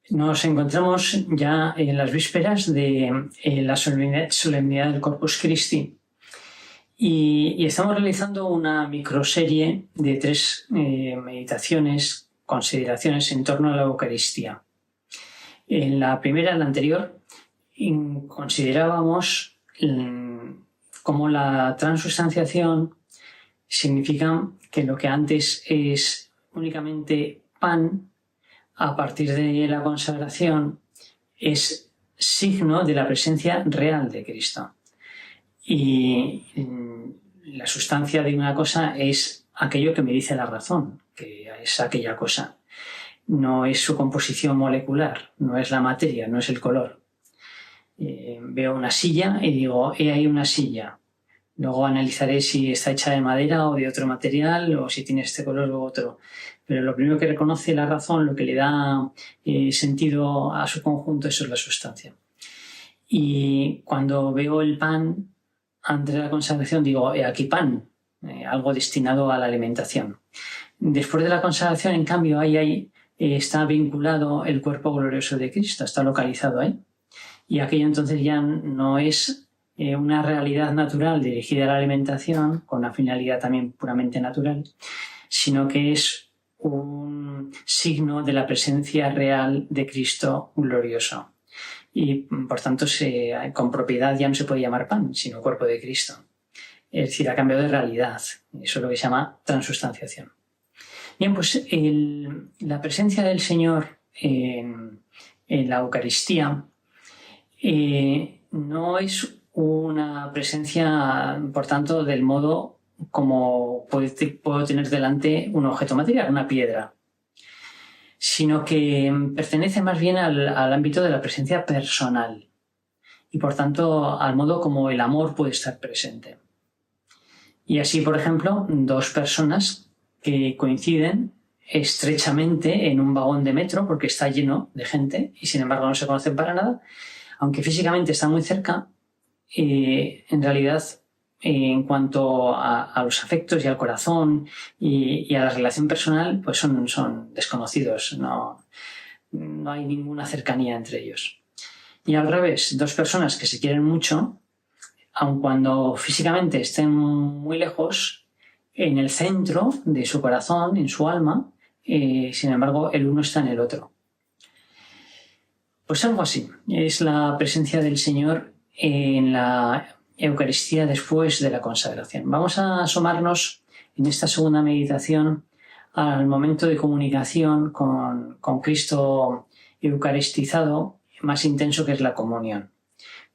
Nos encontramos ya en las vísperas de la solemnidad del Corpus Christi y estamos realizando una microserie de 3 meditaciones, consideraciones en torno a la Eucaristía. En la primera, en la anterior, considerábamos cómo la transustanciación significa que lo que antes es únicamente pan, a partir de la consagración es signo de la presencia real de Cristo. Y la sustancia de una cosa es aquello que me dice la razón, que es aquella cosa. No es su composición molecular, no es la materia, no es el color. Veo una silla y digo, he ahí una silla. Luego analizaré si está hecha de madera o de otro material o si tiene este color u otro. Pero lo primero que reconoce la razón, lo que le da sentido a su conjunto, eso es la sustancia. Y cuando veo el pan antes de la consagración, digo, aquí pan, algo destinado a la alimentación. Después de la consagración, en cambio, ahí está vinculado el cuerpo glorioso de Cristo, está localizado ahí. Y aquello entonces ya no es una realidad natural dirigida a la alimentación, con una finalidad también puramente natural, sino que es un signo de la presencia real de Cristo glorioso. Y por tanto, con propiedad ya no se puede llamar pan, sino cuerpo de Cristo. Es decir, ha cambiado de realidad. Eso es lo que se llama transustanciación. Bien, pues la presencia del Señor en la Eucaristía no es una presencia, por tanto, del modo como puedo tener delante un objeto material, una piedra, sino que pertenece más bien al ámbito de la presencia personal y, por tanto, al modo como el amor puede estar presente. Y así, por ejemplo, 2 personas que coinciden estrechamente en un vagón de metro porque está lleno de gente y, sin embargo, no se conocen para nada, aunque físicamente están muy cerca, en realidad, en cuanto a los afectos y al corazón y a la relación personal, pues son desconocidos, no hay ninguna cercanía entre ellos. Y al revés, 2 personas que se quieren mucho, aun cuando físicamente estén muy lejos, en el centro de su corazón, en su alma, sin embargo, el uno está en el otro. Pues algo así, es la presencia del Señor en la Eucaristía después de la consagración. Vamos a asomarnos en esta segunda meditación al momento de comunicación con Cristo eucaristizado más intenso, que es la comunión.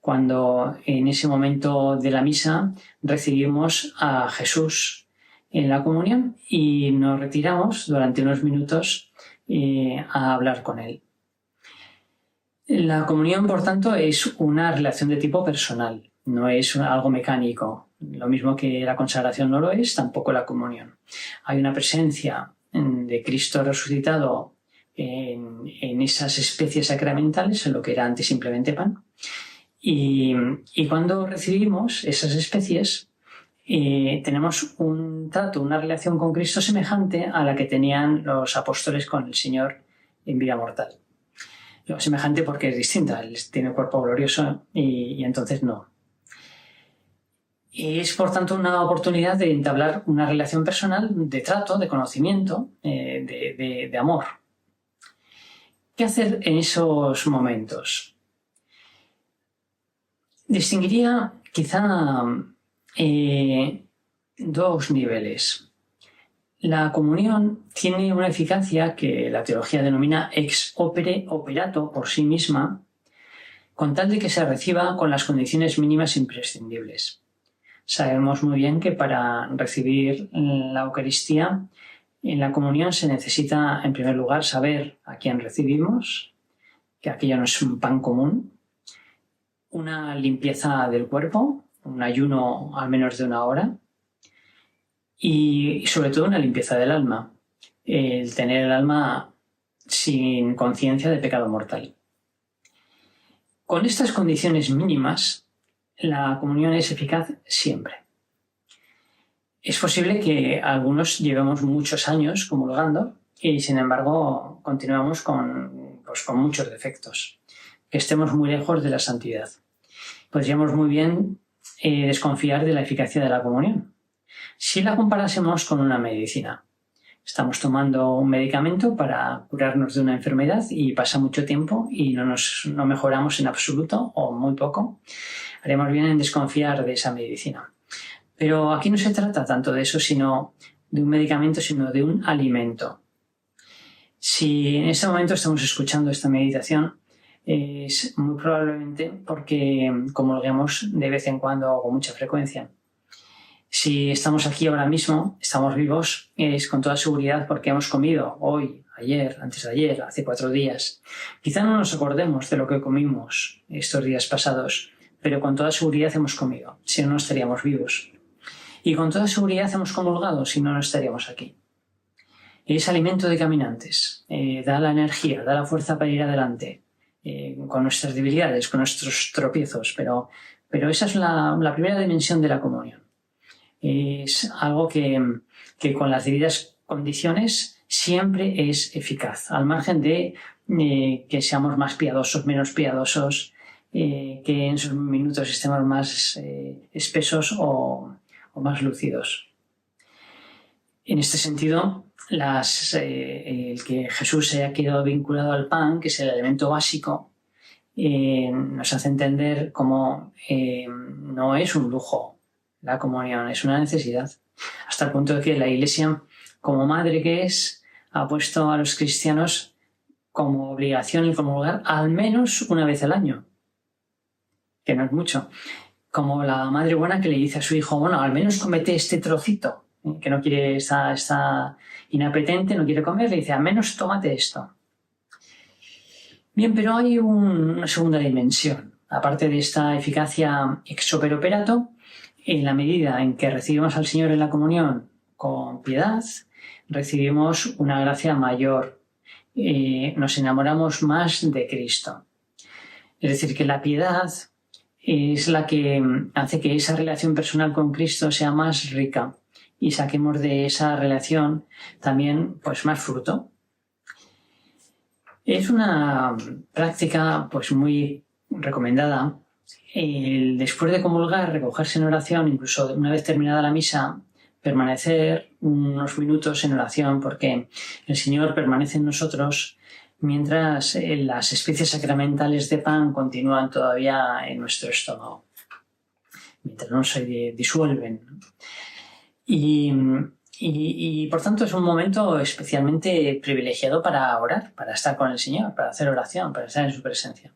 Cuando en ese momento de la misa recibimos a Jesús en la comunión y nos retiramos durante unos minutos a hablar con Él. La comunión, por tanto, es una relación de tipo personal, no es algo mecánico. Lo mismo que la consagración no lo es, tampoco la comunión. Hay una presencia de Cristo resucitado en esas especies sacramentales, en lo que era antes simplemente pan. Y cuando recibimos esas especies, tenemos un trato, una relación con Cristo semejante a la que tenían los apóstoles con el Señor en vida mortal. Lo semejante porque es distinta, él tiene un cuerpo glorioso y entonces no. Es, por tanto, una oportunidad de entablar una relación personal de trato, de conocimiento, de amor. ¿Qué hacer en esos momentos? Distinguiría quizá 2 niveles. La comunión tiene una eficacia que la teología denomina ex opere operato por sí misma, con tal de que se reciba con las condiciones mínimas imprescindibles. Sabemos muy bien que para recibir la Eucaristía, en la comunión se necesita, en primer lugar, saber a quién recibimos, que aquello no es un pan común, una limpieza del cuerpo, un ayuno al menos de 1 hora, y sobre todo una limpieza del alma, el tener el alma sin conciencia de pecado mortal. Con estas condiciones mínimas, la comunión es eficaz siempre. Es posible que algunos llevemos muchos años comulgando y, sin embargo, continuamos con pues con muchos defectos, que estemos muy lejos de la santidad. Podríamos muy bien desconfiar de la eficacia de la comunión. Si la comparásemos con una medicina, estamos tomando un medicamento para curarnos de una enfermedad y pasa mucho tiempo y no mejoramos en absoluto o muy poco, haremos bien en desconfiar de esa medicina. Pero aquí no se trata tanto de eso, sino de un medicamento, sino de un alimento. Si en este momento estamos escuchando esta meditación, es muy probablemente porque comulguemos de vez en cuando o con mucha frecuencia. Si estamos aquí ahora mismo, estamos vivos, es con toda seguridad porque hemos comido hoy, ayer, antes de ayer, hace 4 días. Quizá no nos acordemos de lo que comimos estos días pasados, pero con toda seguridad hemos comido, si no, no estaríamos vivos. Y con toda seguridad hemos comulgado, si no, no estaríamos aquí. Es alimento de caminantes, da la energía, da la fuerza para ir adelante, con nuestras debilidades, con nuestros tropiezos, pero esa es la primera dimensión de la comunión. Es algo que con las debidas condiciones siempre es eficaz, al margen de que seamos más piadosos, menos piadosos, que en esos minutos estemos más espesos o más lúcidos. En este sentido, el que Jesús se haya quedado vinculado al pan, que es el elemento básico, nos hace entender cómo no es un lujo la comunión, es una necesidad, hasta el punto de que la Iglesia, como madre que es, ha puesto a los cristianos como obligación el comulgar al menos una vez al año, que no es mucho. Como la madre buena que le dice a su hijo, bueno, al menos comete este trocito, que no quiere, está inapetente, no quiere comer, le dice, al menos tómate esto. Bien, pero hay una segunda dimensión. Aparte de esta eficacia ex opere operato, en la medida en que recibimos al Señor en la comunión con piedad, recibimos una gracia mayor, nos enamoramos más de Cristo. Es decir, que la piedad es la que hace que esa relación personal con Cristo sea más rica y saquemos de esa relación también pues más fruto. Es una práctica pues muy recomendada el después de comulgar, recogerse en oración, incluso una vez terminada la misa, permanecer unos minutos en oración porque el Señor permanece en nosotros mientras las especies sacramentales de pan continúan todavía en nuestro estómago, mientras no se disuelven. Y por tanto es un momento especialmente privilegiado para orar, para estar con el Señor, para hacer oración, para estar en su presencia.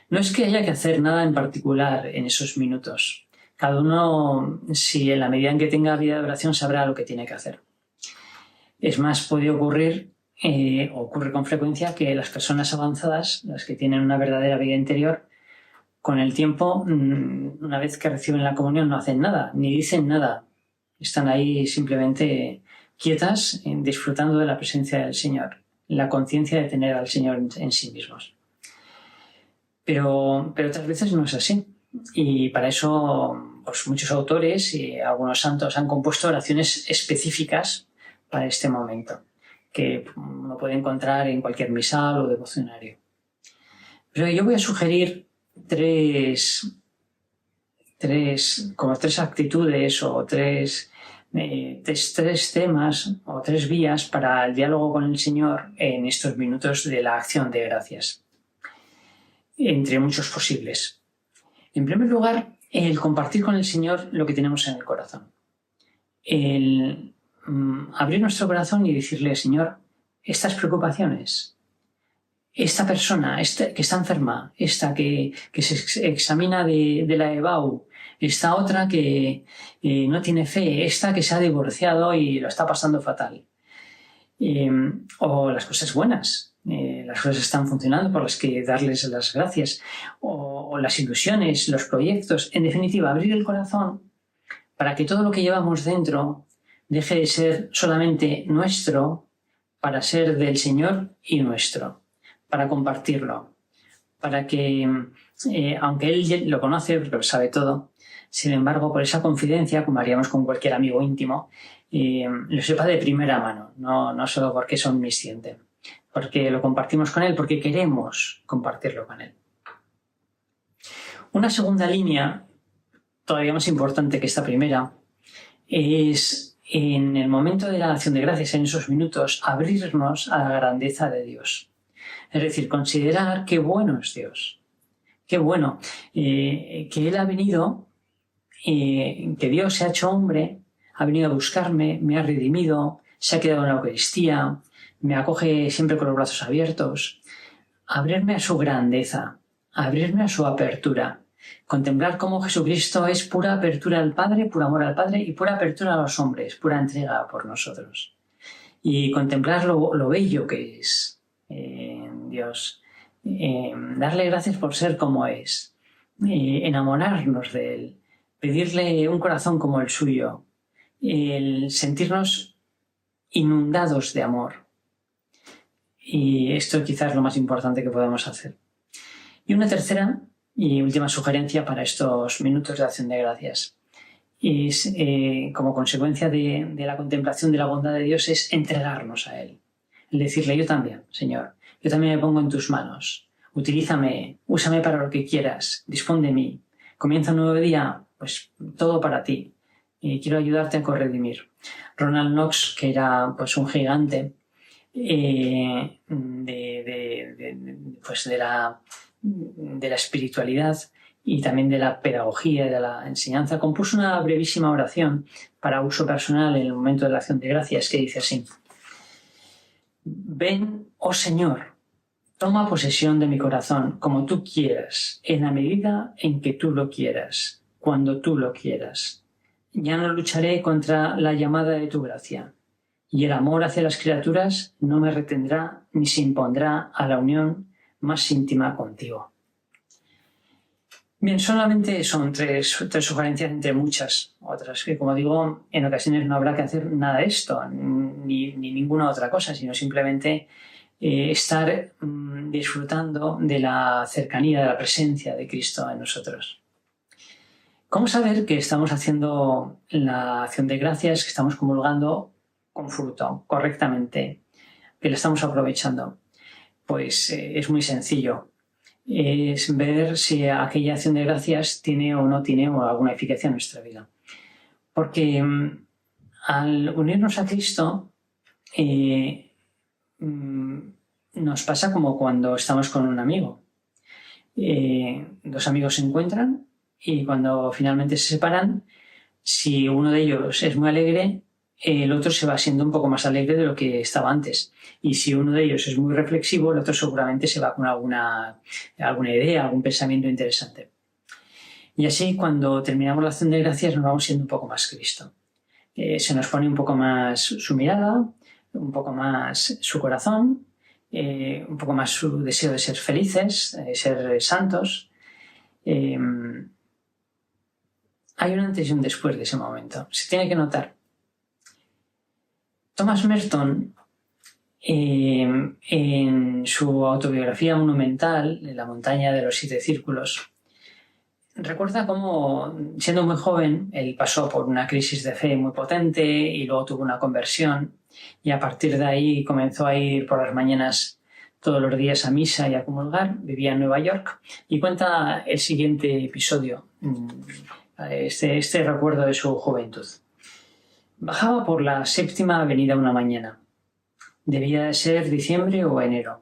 No es que haya que hacer nada en particular en esos minutos. Cada uno, si en la medida en que tenga vida de oración, sabrá lo que tiene que hacer. Es más, puede ocurrir, ocurre con frecuencia, que las personas avanzadas, las que tienen una verdadera vida interior, con el tiempo, una vez que reciben la comunión, no hacen nada, ni dicen nada. Están ahí simplemente quietas, disfrutando de la presencia del Señor, la conciencia de tener al Señor en sí mismos. Pero otras veces no es así. Y para eso pues muchos autores y algunos santos han compuesto oraciones específicas para este momento, que uno puede encontrar en cualquier misal o devocionario. Pero yo voy a sugerir tres actitudes o tres temas o 3 vías para el diálogo con el Señor en estos minutos de la acción de gracias, entre muchos posibles. En primer lugar, el compartir con el Señor lo que tenemos en el corazón. El abrir nuestro corazón y decirle, Señor, estas preocupaciones, esta persona que está enferma, esta que se examina de la EBAU, esta otra que no tiene fe, esta que se ha divorciado y lo está pasando fatal. O las cosas buenas, las cosas están funcionando por las que darles las gracias, o las ilusiones, los proyectos. En definitiva, abrir el corazón para que todo lo que llevamos dentro deje de ser solamente nuestro para ser del Señor y nuestro, para compartirlo, para que, aunque Él lo conoce, porque lo sabe todo, sin embargo, por esa confidencia, como haríamos con cualquier amigo íntimo, lo sepa de primera mano, no solo porque es omnisciente, porque lo compartimos con Él, porque queremos compartirlo con Él. Una segunda línea, todavía más importante que esta primera, es en el momento de la acción de gracias, en esos minutos, abrirnos a la grandeza de Dios. Es decir, considerar qué bueno es Dios. Qué bueno que Él ha venido, que Dios se ha hecho hombre, ha venido a buscarme, me ha redimido, se ha quedado en la Eucaristía, me acoge siempre con los brazos abiertos. Abrirme a su grandeza, abrirme a su apertura. Contemplar cómo Jesucristo es pura apertura al Padre, puro amor al Padre y pura apertura a los hombres, pura entrega por nosotros. Y contemplar lo bello que es Dios. Darle gracias por ser como es. Enamorarnos de Él. Pedirle un corazón como el suyo. El sentirnos inundados de amor. Y esto quizás es lo más importante que podemos hacer. Y una tercera y última sugerencia para estos minutos de acción de gracias es, como consecuencia de la contemplación de la bondad de Dios, es entregarnos a Él. El decirle, yo también, Señor, yo también me pongo en tus manos. Utilízame, úsame para lo que quieras, dispón de mí. Comienza un nuevo día, pues todo para ti. Y quiero ayudarte a corredimir. Ronald Knox, que era pues un gigante pues de la espiritualidad y también de la pedagogía y de la enseñanza, compuso una brevísima oración para uso personal en el momento de la acción de gracias que dice así: Ven, oh Señor, toma posesión de mi corazón como tú quieras, en la medida en que tú lo quieras, cuando tú lo quieras. Ya no lucharé contra la llamada de tu gracia, y el amor hacia las criaturas no me retendrá ni se impondrá a la unión más íntima contigo. Bien, solamente son tres sugerencias entre muchas otras, que como digo, en ocasiones no habrá que hacer nada de esto, ni ninguna otra cosa, sino simplemente estar disfrutando de la cercanía, de la presencia de Cristo en nosotros. ¿Cómo saber que estamos haciendo la acción de gracias, que estamos comulgando con fruto, correctamente, que la estamos aprovechando? Pues es muy sencillo. Es ver si aquella acción de gracias tiene o no tiene alguna eficacia en nuestra vida. Porque al unirnos a Cristo nos pasa como cuando estamos con un amigo. Dos amigos se encuentran y cuando finalmente se separan, si uno de ellos es muy alegre, el otro se va siendo un poco más alegre de lo que estaba antes. Y si uno de ellos es muy reflexivo, el otro seguramente se va con alguna idea, algún pensamiento interesante. Y así, cuando terminamos la acción de gracias, nos vamos siendo un poco más Cristo. Se nos pone un poco más su mirada, un poco más su corazón, un poco más su deseo de ser felices, de ser santos. Hay un antes y un después de ese momento. Se tiene que notar. Thomas Merton, en su autobiografía monumental, en La montaña de los 7 círculos, recuerda cómo, siendo muy joven, él pasó por una crisis de fe muy potente y luego tuvo una conversión, y a partir de ahí comenzó a ir por las mañanas todos los días a misa y a comulgar. Vivía en Nueva York y cuenta el siguiente episodio, este recuerdo de su juventud. Bajaba por la 7ª avenida una mañana. Debía de ser diciembre o enero.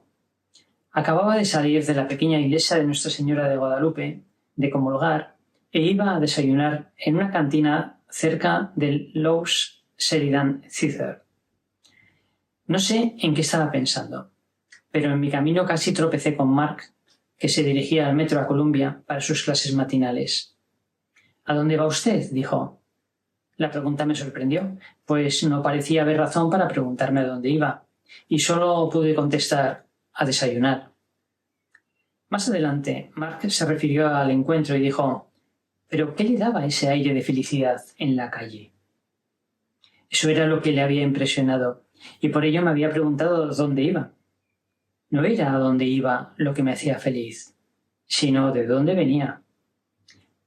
Acababa de salir de la pequeña iglesia de Nuestra Señora de Guadalupe, de comulgar, e iba a desayunar en una cantina cerca del Lowe's Sheridan Theatre. No sé en qué estaba pensando, pero en mi camino casi tropecé con Mark, que se dirigía al metro a Columbia para sus clases matinales. ¿A dónde va usted?, dijo. La pregunta me sorprendió, pues no parecía haber razón para preguntarme a dónde iba, y solo pude contestar: a desayunar. Más adelante, Mark se refirió al encuentro y dijo: ¿pero qué le daba ese aire de felicidad en la calle? Eso era lo que le había impresionado, y por ello me había preguntado dónde iba. No era a dónde iba lo que me hacía feliz, sino de dónde venía.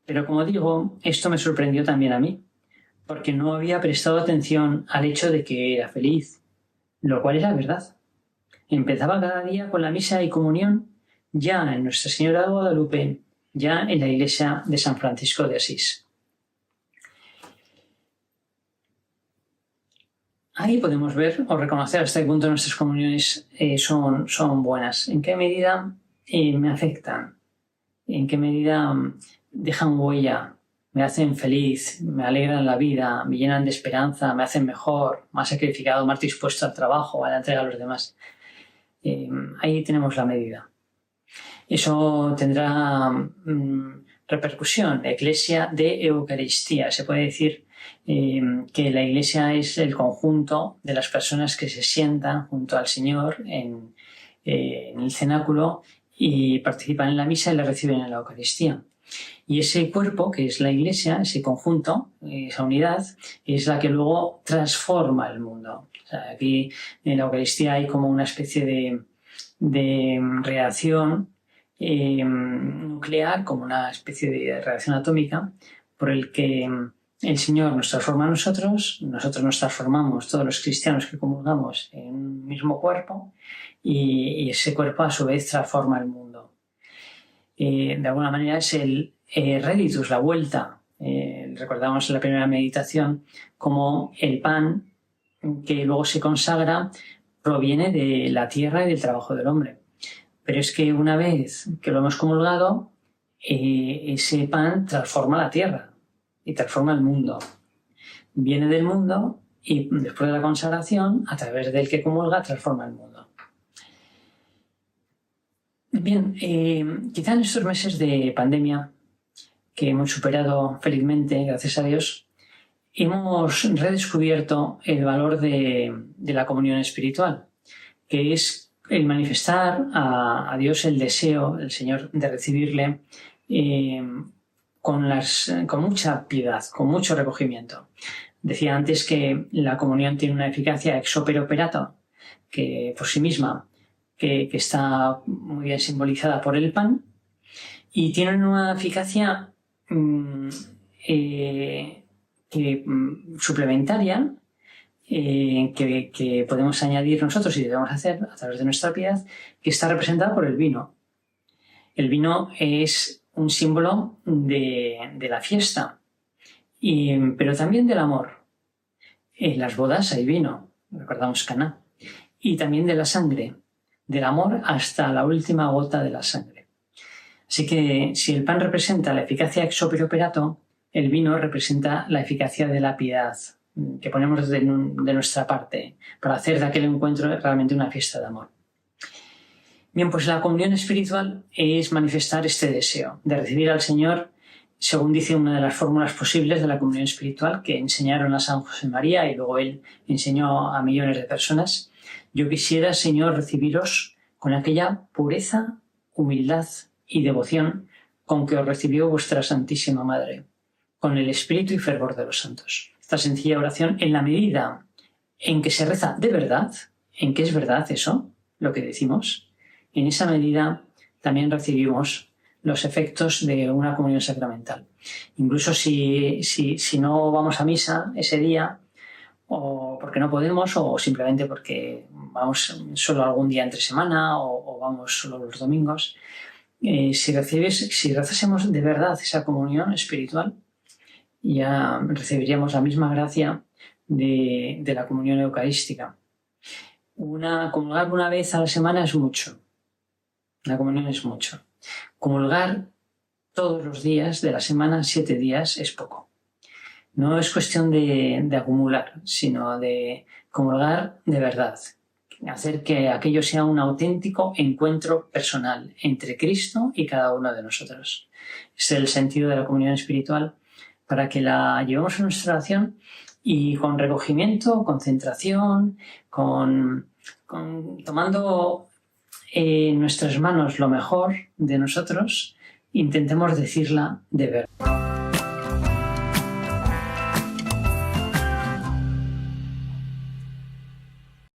Pero como digo, esto me sorprendió también a mí, porque no había prestado atención al hecho de que era feliz, lo cual era verdad. Empezaba cada día con la misa y comunión ya en Nuestra Señora de Guadalupe, ya en la iglesia de San Francisco de Asís. Ahí podemos ver o reconocer hasta qué punto nuestras comuniones son buenas. ¿En qué medida me afectan? ¿En qué medida dejan huella? Me hacen feliz, me alegran la vida, me llenan de esperanza, me hacen mejor, más sacrificado, más dispuesto al trabajo, a la entrega a los demás. Ahí tenemos la medida. Eso tendrá repercusión. Iglesia de Eucaristía. Se puede decir que la Iglesia es el conjunto de las personas que se sientan junto al Señor en el cenáculo y participan en la misa y la reciben en la Eucaristía. Y ese cuerpo, que es la Iglesia, ese conjunto, esa unidad, es la que luego transforma el mundo. O sea, aquí en la Eucaristía hay como una especie de reacción nuclear, como una especie de reacción atómica, por el que el Señor nos transforma a nosotros nos transformamos, todos los cristianos que comulgamos, en un mismo cuerpo, y ese cuerpo a su vez transforma el mundo. De alguna manera es el Reditus, la vuelta. Recordamos en la primera meditación como el pan que luego se consagra proviene de la tierra y del trabajo del hombre. Pero es que una vez que lo hemos comulgado, ese pan transforma la tierra y transforma el mundo. Viene del mundo y después de la consagración, a través del que comulga, transforma el mundo. Bien, quizá en estos meses de pandemia, que hemos superado felizmente, gracias a Dios, hemos redescubierto el valor de la comunión espiritual, que es el manifestar a Dios el deseo, el Señor, de recibirle con mucha piedad, con mucho recogimiento. Decía antes que la comunión tiene una eficacia ex opere operato, que por sí misma, que está muy bien simbolizada por el pan, y tiene una eficacia suplementaria que podemos añadir nosotros y debemos hacer a través de nuestra piedad, que está representada por el vino. El vino es un símbolo de la fiesta, pero también del amor. En las bodas hay vino, recordamos Caná, y también de la sangre, del amor hasta la última gota de la sangre. Así que si el pan representa la eficacia ex opere operato, el vino representa la eficacia de la piedad que ponemos de nuestra parte para hacer de aquel encuentro realmente una fiesta de amor. Bien, pues la comunión espiritual es manifestar este deseo de recibir al Señor, según dice una de las fórmulas posibles de la comunión espiritual que enseñaron a San José María y luego él enseñó a millones de personas. Yo quisiera, Señor, recibiros con aquella pureza, humildad y devoción con que os recibió vuestra Santísima Madre, con el espíritu y fervor de los santos. Esta sencilla oración, en la medida en que se reza de verdad, en que es verdad eso, lo que decimos, en esa medida también recibimos los efectos de una comunión sacramental. Incluso si no vamos a misa ese día, o porque no podemos, o simplemente porque vamos solo algún día entre semana, o vamos solo los domingos, si rezásemos de verdad esa comunión espiritual, ya recibiríamos la misma gracia de la comunión eucarística. Comulgar una vez a la semana es mucho. La comunión es mucho. Comulgar todos los días de la semana, 7 días, es poco. No es cuestión de acumular, sino de comulgar de verdad. Hacer que aquello sea un auténtico encuentro personal entre Cristo y cada uno de nosotros. Ese es el sentido de la comunión espiritual, para que la llevemos a nuestra oración y con recogimiento, concentración, tomando en nuestras manos lo mejor de nosotros, intentemos decirla de verdad.